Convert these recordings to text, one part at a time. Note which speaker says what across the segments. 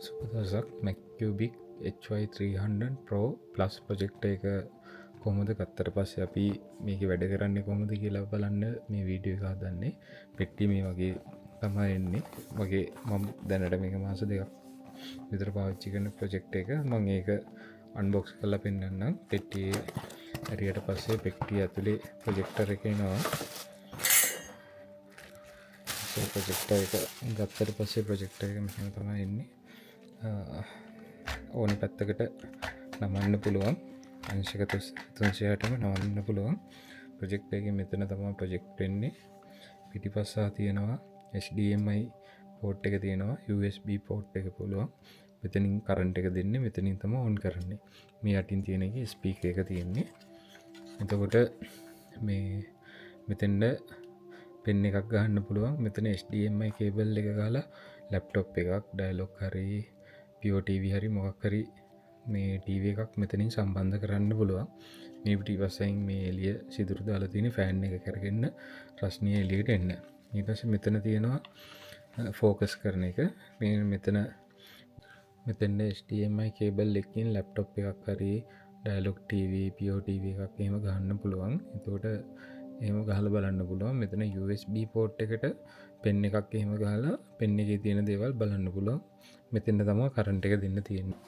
Speaker 1: සුපදසක් මැක්කියබික් HY300 Pro Plus project එක කොහොමද ගත්තර පස්සේ අපි මේක වැඩ කරන්නේ කොහොමද කියලා බලන්න මේ වීඩියෝ එක හදන්නේ. පෙට්ටි මේ වගේ තමයි එන්නේ. වගේ මම දැනට මේක මාස 2ක් විතර පාවිච්චි කරන ප්‍රොජෙක්ට් එක. මම ඒක අන්බොක්ස් කරලා පෙන්නන්නම්. පෙට්ටියේ හරියට පස්සේ පෙට්ටිය ඇතුලේ ප්‍රොජෙක්ටර් එක එනවා. ප්‍රොජෙක්ටර් එක ගත්තට පස්සේ ප්‍රොජෙක්ටර් එක මෙහෙම තමයි එන්නේ. ඕනි පැත්තකට නමන්න පුළුවන්. අංශක 360ටම නමන්න පුළුවන්. ප්‍රොජෙක්ට් එකේ මෙතන තමයි ප්‍රොජෙක්ට් වෙන්නේ. පිටිපස්සා තියෙනවා HDMI පෝට් එක තියෙනවා. USB පෝට් එක පුළුවන්. මෙතනින් කරන්ට් එක දෙන්නේ. මෙතනින් තමයි ඔන් කරන්නේ. මේ යටින් තියෙන එකේ ස්පීකර් එක තියෙන්නේ. එතකොට මේ මෙතෙන්ද පෙන් එකක් ගන්න පුළුවන්. මෙතන HDMI කේබල් එක ගාලා ලැප්ටොප් එකක්, ඩයලොග් හරි, PO TV හරි මොකක් හරි මේ TV එකක් මෙතනින් සම්බන්ධ කරන්න පුළුවන්. මේ පිටිපස්සෙන් මේ එළිය සිදුරු දාලා තියෙන ෆෑන් එක කරගෙන රස්නිය එළියට එන්න. ඊට පස්සේ මෙතන තියෙනවා ෆෝකස් කරන එක. මේ මෙතන HDMI කේබල් එකකින් ලැප්ටොප් එකක් හරි, ඩයලොග් TV, PO TV එකක් එහෙම ගන්න පුළුවන්. එතකොට එහෙම ගහලා බලන්න පුළුවන්. මෙතන USB පෝට් එකට පෙන් එකක් එහෙම ගහලා පෙන් එකේ තියෙන දේවල් බලන්න පුළුවන්. මෙතෙන්ද තමයි කරන්ට් එක දෙන්න තියෙන්නේ.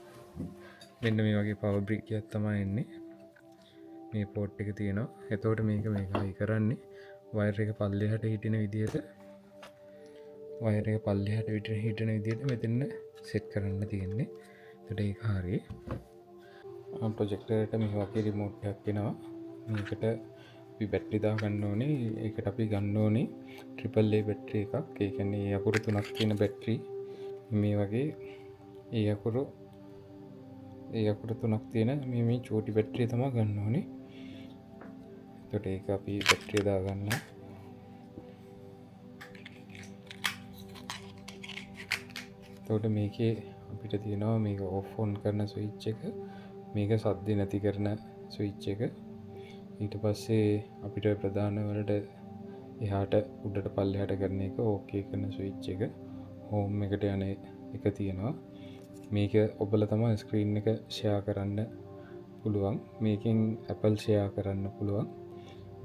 Speaker 1: මෙන්න මේ වගේ පවර් බ්‍රික් එකක් තමයි එන්නේ. මේ පෝට් එක තියෙනවා. එතකොට මේක හයි කරන්නේ වයර් එක පල්ලෙහාට හිටින විදිහට මෙතන සෙට් කරන්න තියෙන්නේ. එතකොට ඒක හරියි. ප්‍රොජෙක්ටර් එකට මේ වගේ රිමෝට් එකක් එනවා. මේකට අපි බැටරි දා ගන්න ඕනේ. ඒකට අපි ගන්න ඕනේ AAA බැටරි එකක්. ඒ කියන්නේ ඒ අකුරු 3ක් තියෙන බැටරි. මේ වගේ ඒ අකුරු 3ක් තියෙන මේ චෝටි බැටරිය තමයි ගන්න ඕනේ. එතකොට ඒක අපි බැටරිය දා ගන්න. එතකොට මේකේ අපිට තියෙනවා මේක ඔෆ් ඔන් කරන ස්විච් එක. මේක සද්ද නැති කරන ස්විච් එක. ඊට පස්සේ අපිට ප්‍රධාන වලට එහාට උඩට පල්ලෙහාට කරන එක ඕකේ කරන ස්විච් එක. හෝම් එකට යන එක තියෙනවා. මේක ඔබලා තමයි ස්ක්‍රීන් එක ෂෙයා කරන්න පුළුවන්. මේකෙන් Apple ෂෙයා කරන්න පුළුවන්.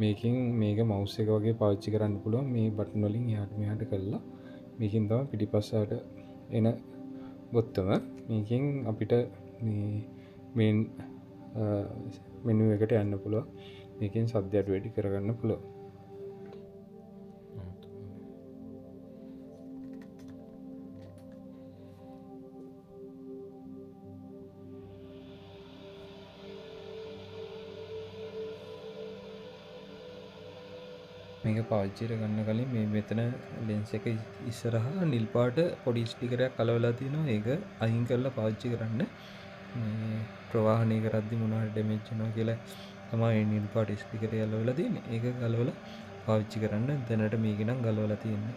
Speaker 1: මේකෙන් මේක මවුස් එක වගේ පාවිච්චි කරන්න පුළුවන්. මේ බටන් වලින් එහාට මෙහාට කරලා මේකෙන් තමයි පිටිපස්සට එන බොත්තම. මේකෙන් අපිට මේ මෙනු එකට යන්න පුළුවන්. මේකෙන් සද්ද අඩු වැඩි කරගන්න පුළුවන්. මේක පාවිච්චි කරගන්න කලින් මේ මෙතන ලෙන්ස් එක ඉස්සරහා නිල් පාට පොඩි ස්ටිකරයක් අලවලා තියෙනවා. ඒක අයින් කරලා පාවිච්චි කරන්න. මේ ප්‍රවාහනය කරද්දි මොනවාරි ඩැමේජ් වෙනවා කියලා තමයි නිල් පාට ස්ටිකරය අලවලා තියෙන්නේ. ඒක ගලවලා පාවිච්චි කරන්න. දැනට මේක නම් ගලවලා තියෙන්නේ.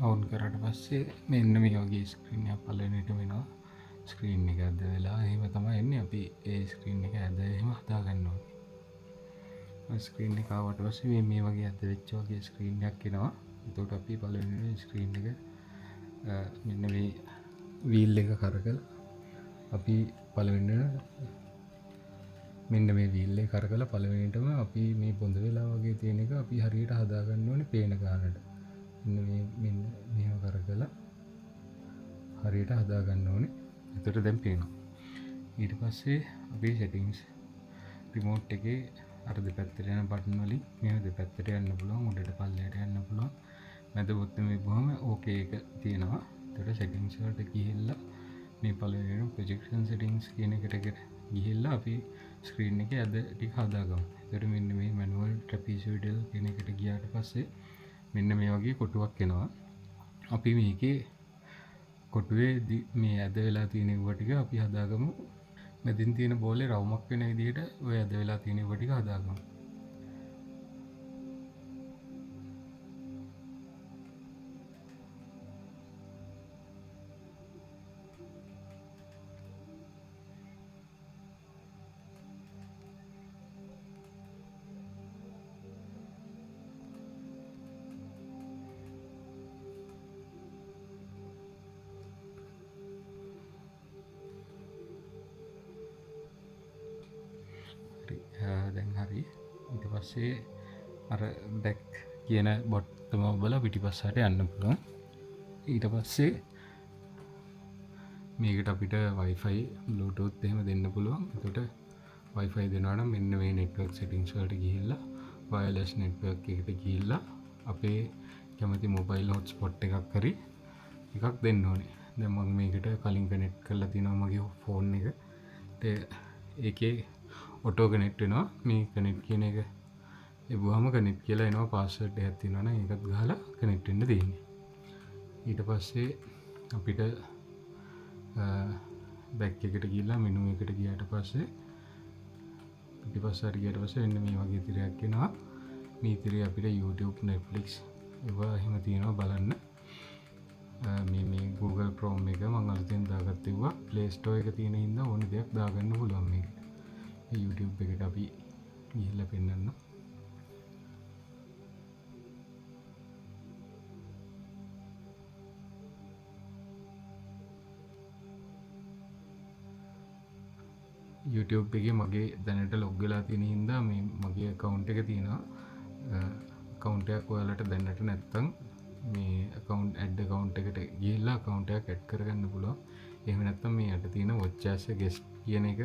Speaker 1: ඔන් කරාට පස්සේ මෙන්න මේ වගේ ස්ක්‍රීන් එකක් පළවෙනිට වෙනවා. ස්ක්‍රීන් එක ඇද වෙලා එහෙම තමයි එන්නේ. අපි ඒ ස්ක්‍රීන් එක ඇද එහෙම හදා ගන්න ඕනේ. ස්ක්‍රීන් එක ආවට පස්සේ මේ වගේ ඇද වෙච්ච වගේ ස්ක්‍රීන් එකක් එනවා. එතකොට අපි පළවෙනි ස්ක්‍රීන් එක මෙන්න මේ වීල් එක කරකලා අපි මෙන්න මේ වීල් එක කරකලා පළවෙනිටම අපි මේ බොඳ වෙලා වගේ තියෙන එක අපි හරියට හදා ගන්න ඕනේ පේන ගානට. මෙන්න මේව කරකලා හරියට හදා ගන්න ඕනේ. එතකොට දැන් පේනවා. ඊට පස්සේ අපි settings remote එකේ අර දෙපැත්තට යන බටන් වලින් මේ දෙපැත්තට යන්න පුළුවන්. උඩට පල්ලෙහාට යන්න පුළුවන්. මැද බොත්තම විබ්බහම ඕකේ එක තියෙනවා. එතකොට settings වලට ගිහිල්ලා මේ පළවෙනිම projection settings කියන එකට ගිහිල්ලා අපි ස්ක්‍රීන් එකේ ඇද ටික හදාගමු. එතකොට මෙන්න මේ manual trapezoidal කියන එකට ගියාට පස්සේ මෙන්න මේ වගේ කොටුවක් එනවා. අපි මේකේ කොටුවේ මේ ඇද වෙලා තියෙන ඒවා ටික අපි හදාගමු. මෙදින් තියෙන බෝලේ රවුමක් වෙන විදිහට ඔය ඇද වෙලා තියෙන ඒවා ටික හදාගමු. පස්සේ අර බැක් කියන බොට්ටම ඔබලා පිටිපස්සට යන්න පුළුවන්. ඊට පස්සේ මේකට අපිට Wi-Fi Bluetooth එහෙම දෙන්න පුළුවන්. එතකොට Wi-Fi දෙනවා නම් මෙන්න මේ network settings වලට ගිහිල්ලා wireless network එකට ගිහිල්ලා අපේ කැමති mobile hotspot එකක් හරි එකක් දෙන්න ඕනේ. දැන් මම මේකට කලින් කනෙක්ට් කරලා තිනවා මගේ ෆෝන් එක. ඒකේ ඔටෝ කනෙක්ට් වෙනවා. මේ කනෙක්ට් කියන එක එබුවාම කනෙක්ට් කියලා එනවා. පාස්වර්ඩ් එකක් තියෙනවා නම් ඒකත් ගහලා කනෙක්ට් වෙන්න දෙන්නේ. ඊට පස්සේ අපිට බැක් එකට ගිහිල්ලා මෙනු එකට ගියාට පස්සේ පිටිපස්සට ගියාට පස්සේ මෙන්න මේ වගේ තිරයක් එනවා. මේ තිරේ අපිට YouTube, Netflix ඒවා එහෙම තියෙනවා බලන්න. මේ Google Chrome එක මම අලුතෙන් දාගත්තේවා. Play Store එක තියෙන හින්දා ඕන දෙයක් දාගන්න පුළුවන් මේක. YouTube එකට අපි ගිහිල්ලා පෙන්නන්න. YouTube එකේ මගේ දැනට ලොග් වෙලා තියෙන හින්දා මේ මගේ account එක තියෙනවා. account එකක් ඔයාලට දැනට නැත්තම් මේ add account එකට ගිහිල්ලා account එකක් add කරගන්න පුළුවන්. එහෙම නැත්තම් මේ යට තියෙන watch as a guest කියන එක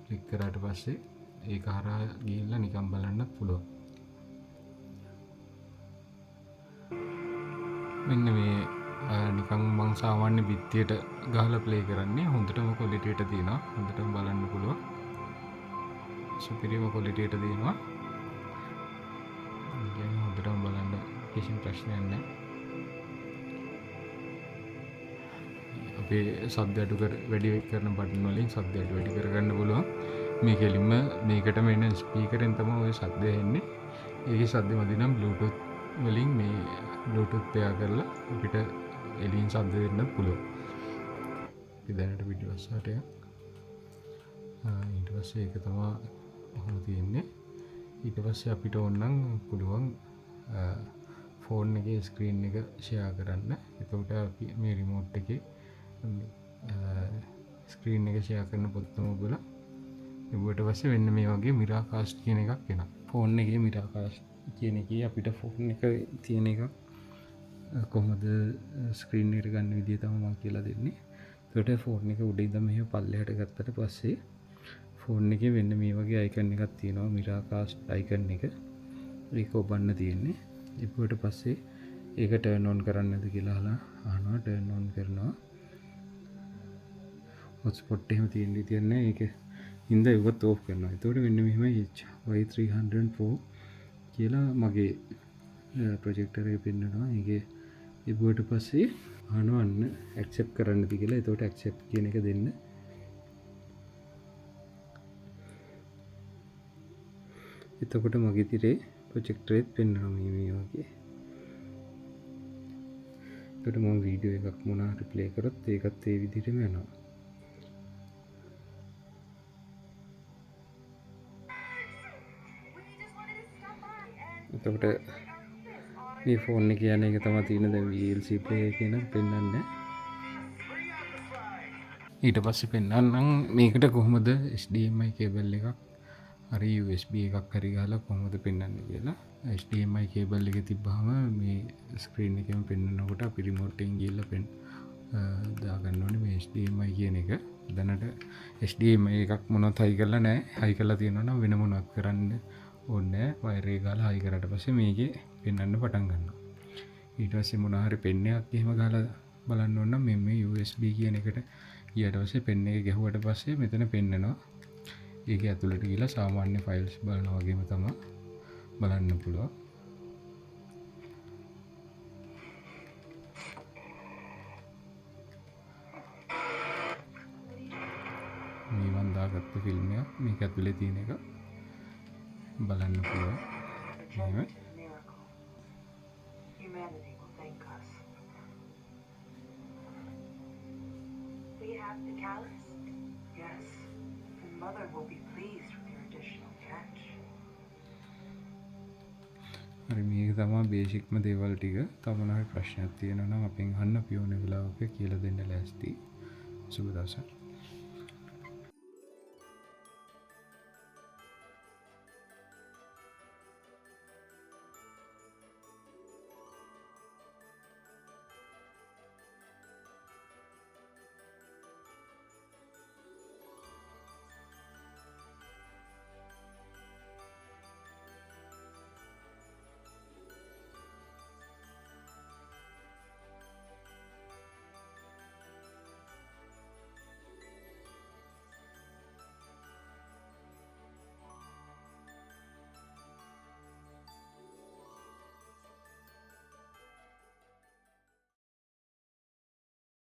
Speaker 1: ක්ලික් කරාට පස්සේ ඒක හරහා ගිහිල්ලා නිකන් බලන්නත් පුළුවන්. මෙන්න මේ නිකන් මං සාමාන්‍ය බිත්තියට ගහලා ප්ලේ කරන්නේ. හොඳටම quality එක තියෙනවා. හොඳටම බලන්න පුළුවන්. සුපිරිම quality එක තියෙනවා. ඉතින් හොඳටම බලන්න කිසිම ප්‍රශ්නයක් නැහැ. අපේ ශබ්ද අඩු වැඩි කරන බටන් වලින් ශබ්ද අඩු වැඩි කරගන්න පුළුවන්. මේ කෙලින්ම මේකටම එන ස්පීකරෙන් තමයි ඔය ශබ්දය එන්නේ. ඒකේ ශබ්ද මදි නම් Bluetooth වලින් මේ Bluetooth pair කරලා අපිට එළියෙන් ශබ්ද දෙන්නත් පුළුවන්. අපි දැනට පිටිපස්සට ඊට පස්සේ ඒක තමයි ඔහොම තියෙන්නේ. ඊට පස්සේ අපිට ඕනනම් පුළුවන් ෆෝන් එකේ ස්ක්‍රීන් එක ෂෙයා කරන්න. එතකොට අපි මේ රිමෝට් එකේ ස්ක්‍රීන් එක ෂෙයා කරන පොත්තම ඔබලා එබුවට පස්සේ වෙන්න මේ වගේ Miracast කියන එකක් එනවා. ෆෝන් එකේ Miracast කියන එකේ අපිට ෆෝන් එක තියෙන එක කොහොමද ස්ක්‍රීන් එකට ගන්න විදිය තමයි මම කියලා දෙන්නේ. එතකොට ෆෝන් එක උඩ ඉඳන් මෙහෙම පල්ලෙහාට ගත්තට පස්සේ ෆෝන් එකේ වෙන්න මේ වගේ අයිකන් එකක් තියෙනවා. Miracast අයිකන් එක. ඒක ඔබන්න තියෙන්නේ. ඊපුවට පස්සේ ඒක ටර්න් ඔන් කරන්නද කියලා අහනවා. ටර්න් ඔන් කරනවා. හොට්ස්පොට් එහෙම තියෙන්නේ ඒක හින්දා ඒකත් ඕෆ් කරනවා. එතකොට මෙන්න මෙහෙමයි Y304 කියලා මගේ ප්‍රොජෙක්ටර් එක පෙන්නනවා. ඒකේ ඊපුවට පස්සේ අහනවන්න ඇක්සෙප්ට් කරන්නද කියලා. එතකොට ඇක්සෙප්ට් කියන එක දෙන්න. එතකොට මගේ තිරේ ප්‍රොජෙක්ටරේත් පෙන්වනවා මේ වගේ. එතකොට මම වීඩියෝ එකක් මොනවාරි ප්ලේ කරොත් ඒකත් ඒ විදිහටම යනවා. එතකොට මේ ෆෝන් එක යන එක තමයි තියෙන දැන් VLC ප්ලේ කියන පෙන්වන්නේ. ඊට පස්සේ පෙන්වන්නම් මේකට කොහොමද HDMI කේබල් එකක් හරි USB එකක් හරි ගහලා කොහොමද පෙන්වන්නේ කියලා. HDMI කේබල් එක තිබ්බහම මේ ස්ක්‍රීන් එකෙන් පෙන්වනකොට අපි රිමෝට් එකෙන් ගිහලා දාගන්න ඕනේ මේ HDMI කියන එක. දැනට HDMI එකක් මොනවත් හයි කරලා නැහැ. හයි කරලා තියෙනවා නම් වෙන මොනවක් කරන්න ඕනේ නැහැ. වයර් එක ගාලා හයි කරාට පස්සේ මේකේ පෙන්වන්න පටන් ගන්නවා. ඊට පස්සේ මොනවා හරි පෙන් එකක් එහෙම ගාලා බලන්න ඕන නම් මේ USB කියන එකට ගියාට පස්සේ පෙන් එක ගැහුවට පස්සේ මෙතන පෙන්නනවා. ඒක ඇතුළට ගිහලා සාමාන්‍ය ෆයිල්ස් බලනවා වගේම තමයි බලන්න පුළුවන්. මේ මන් දාගත්ත ෆිල්ම් එක මේක ඇතුලේ තියෙන එක බලන්න පුළුවන්. එහෙම
Speaker 2: The callus? Yes. And Mother will be pleased with your additional catch.
Speaker 1: හරි මේක තමයි බේසික්ම දේවල් ටික. තව මොනවා ප්‍රශ්නයක් තියෙනවා නම් අපෙන් අහන්න අපි ඕන වෙලාවක කියලා දෙන්න ලෑස්ති. සුබ දවසක්.